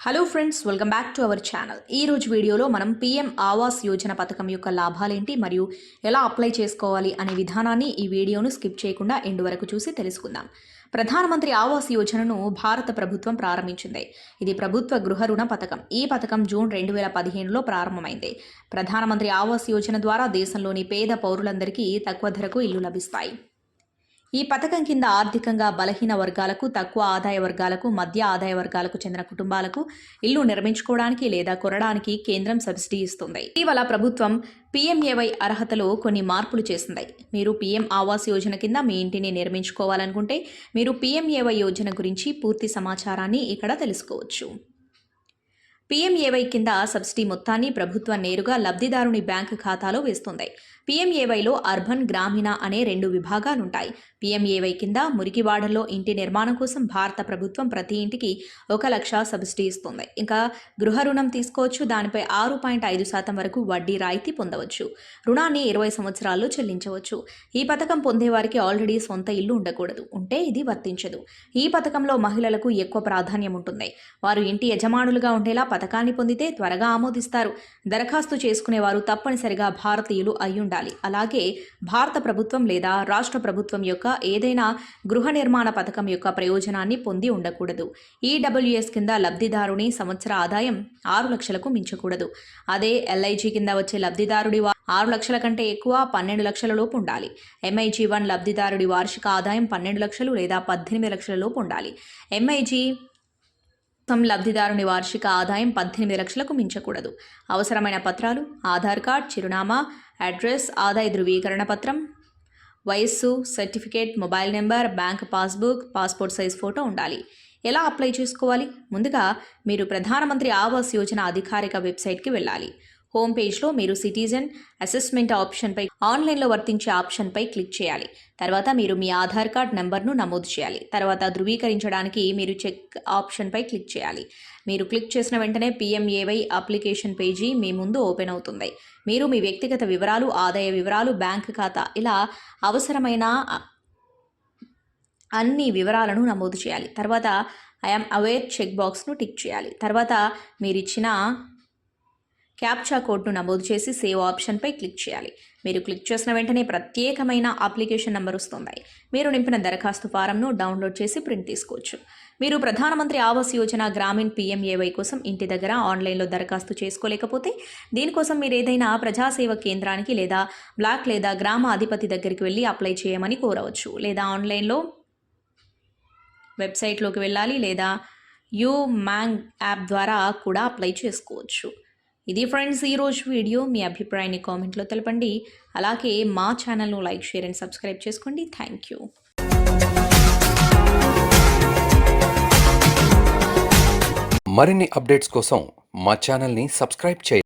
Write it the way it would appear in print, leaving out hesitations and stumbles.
Hello friends, welcome back to our channel. ఈ రోజు వీడియోలో మనం పీఎం ఆవాస్ యోజన పథకం యొక్క లాభాలేంటి మరియు ఎలా అప్లై చేసుకోవాలి అనే విధానాన్ని ఈ వీడియోను స్కిప్ చేయకుండా ఎండ్ వరకు చూసి తెలుసుకుందాం. ప్రధానమంత్రి ఆవాస్ యోజనను భారత ప్రభుత్వం ప్రారంభించింది. ఇది ప్రభుత్వ గృహ రుణ పథకం. ఈ పథకం జూన్ 2015లో ప్రారంభమైంది. ప్రధానమంత్రి ఆవాస్ యోజన ద్వారా దేశంలోని పేద పౌరులందరికీ తక్కువ ధరకు ఇల్లు లభిస్తాయి. ఈ పథకం కింద ఆర్థికంగా బలహీన వర్గాలకు, తక్కువ ఆదాయ వర్గాలకు, మధ్య ఆదాయ వర్గాలకు చెందిన కుటుంబాలకు ఇల్లు నిర్మించుకోవడానికి లేదా కొనడానికి కేంద్రం సబ్సిడీ ఇస్తుంది. ఇటీవల ప్రభుత్వం పీఎంఏవై అర్హతలో కొన్ని మార్పులు చేసింది. మీరు పీఎం ఆవాస్ యోజన కింద మీ ఇంటిని నిర్మించుకోవాలనుకుంటే మీరు పీఎంఏవై యోజన గురించి పూర్తి సమాచారాన్ని ఇక్కడ తెలుసుకోవచ్చు. పీఎంఏవై కింద సబ్సిడీ మొత్తాన్ని ప్రభుత్వం నేరుగా లబ్ధిదారుని బ్యాంకు ఖాతాలో వేస్తుంది. పీఎంఏవైలో అర్బన్, గ్రామీణ అనే 2 విభాగాలుంటాయి. పీఎంఏవై కింద మురికివాడల్లో ఇంటి నిర్మాణం కోసం భారత ప్రభుత్వం ప్రతి ఇంటికి 1 లక్ష సబ్సిడీ ఇస్తుంది. ఇంకా గృహ రుణం తీసుకోవచ్చు. దానిపై 6.5% వరకు వడ్డీ రాయితీ పొందవచ్చు. రుణాన్ని 20 సంవత్సరాల్లో చెల్లించవచ్చు. ఈ పథకం పొందేవారికి ఆల్రెడీ సొంత ఇల్లు ఉండకూడదు. ఉంటే ఇది వర్తించదు. ఈ పథకంలో మహిళలకు ఎక్కువ ప్రాధాన్యం ఉంటుంది. వారు ఇంటి యజమానులుగా ఉండేలా పథకాన్ని పొందితే త్వరగా ఆమోదిస్తారు. దరఖాస్తు చేసుకునేవారు తప్పనిసరిగా భారతీయులు అయ్యుండాలి. అలాగే భారత ప్రభుత్వం లేదా రాష్ట్ర ప్రభుత్వం యొక్క ఏదైనా గృహ నిర్మాణ పథకం యొక్క ప్రయోజనాన్ని పొంది ఉండకూడదు. ఈడబ్ల్యూఎస్ కింద లబ్ధిదారుని సంవత్సర ఆదాయం 6 లక్షలకు మించకూడదు. అదే ఎల్ఐజీ కింద వచ్చే లబ్ధిదారుడి 6 లక్షల కంటే ఎక్కువ 12 లక్షల లోపు ఉండాలి. MIG-1 లబ్ధిదారుడి వార్షిక ఆదాయం 12 లక్షలు లేదా 18 లక్షల లోపు ఉండాలి. MIG లబ్ధిదారుని వార్షిక ఆదాయం 18 లక్షలకు మించకూడదు. అవసరమైన పత్రాలు: ఆధార్ కార్డ్, చిరునామా, అడ్రస్, ఆదాయ ధృవీకరణ పత్రం, వయస్సు certificate, mobile number, bank passbook, passport size photo ఉండాలి. ఎలా అప్లై చేసుకోవాలి? ముందుగా మీరు ప్రధానమంత్రి ఆవాస్ యోజన అధికారిక వెబ్సైట్కి వెళ్ళాలి. హోమ్ పేజ్లో మీరు సిటిజన్ అసెస్మెంట్ ఆప్షన్పై, ఆన్లైన్లో వర్తించే ఆప్షన్పై క్లిక్ చేయాలి. తర్వాత మీరు మీ ఆధార్ కార్డ్ నెంబర్ను నమోదు చేయాలి. తర్వాత ధృవీకరించడానికి మీరు చెక్ ఆప్షన్పై క్లిక్ చేయాలి. మీరు క్లిక్ చేసిన వెంటనే పీఎంఏవై అప్లికేషన్ పేజీ మీ ముందు ఓపెన్ అవుతుంది. మీరు మీ వ్యక్తిగత వివరాలు, ఆదాయ వివరాలు, బ్యాంక్ ఖాతా, ఇలా అవసరమైన అన్ని వివరాలను నమోదు చేయాలి. తర్వాత ఐఎమ్ అవేర్ చెక్ బాక్స్ను టిక్ చేయాలి. తర్వాత మీరిచ్చిన క్యాప్చా కోడ్ను నమోదు చేసి సేవ్ ఆప్షన్పై క్లిక్ చేయాలి. మీరు క్లిక్ చేసిన వెంటనే ప్రత్యేకమైన అప్లికేషన్ నెంబర్ వస్తుంది. మీరు నింపిన దరఖాస్తు ఫారంను డౌన్లోడ్ చేసి ప్రింట్ తీసుకోవచ్చు. మీరు ప్రధానమంత్రి ఆవాస్ యోజన గ్రామీణ్ పీఎంఏవై కోసం ఇంటి దగ్గర ఆన్లైన్లో దరఖాస్తు చేసుకోలేకపోతే దీనికోసం మీరు ఏదైనా ప్రజాసేవ కేంద్రానికి లేదా బ్లాక్ లేదా గ్రామ అధిపతి దగ్గరికి వెళ్ళి అప్లై చేయమని కోరవచ్చు. లేదా ఆన్లైన్లో వెబ్సైట్లోకి వెళ్ళాలి లేదా మ్యాంగ్ యాప్ ద్వారా కూడా అప్లై చేసుకోవచ్చు. ఇది ఫ్రెండ్స్ ఈరోజు వీడియో. మీ అభిప్రాయాన్ని కామెంట్లో తెలపండి. అలాగే మా ఛానల్ను లైక్, షేర్ అండ్ సబ్స్క్రైబ్ చేసుకోండి. Thank you. మరిన్ని అప్డేట్స్ కోసం మా ఛానల్ని సబ్స్క్రైబ్ చేయండి.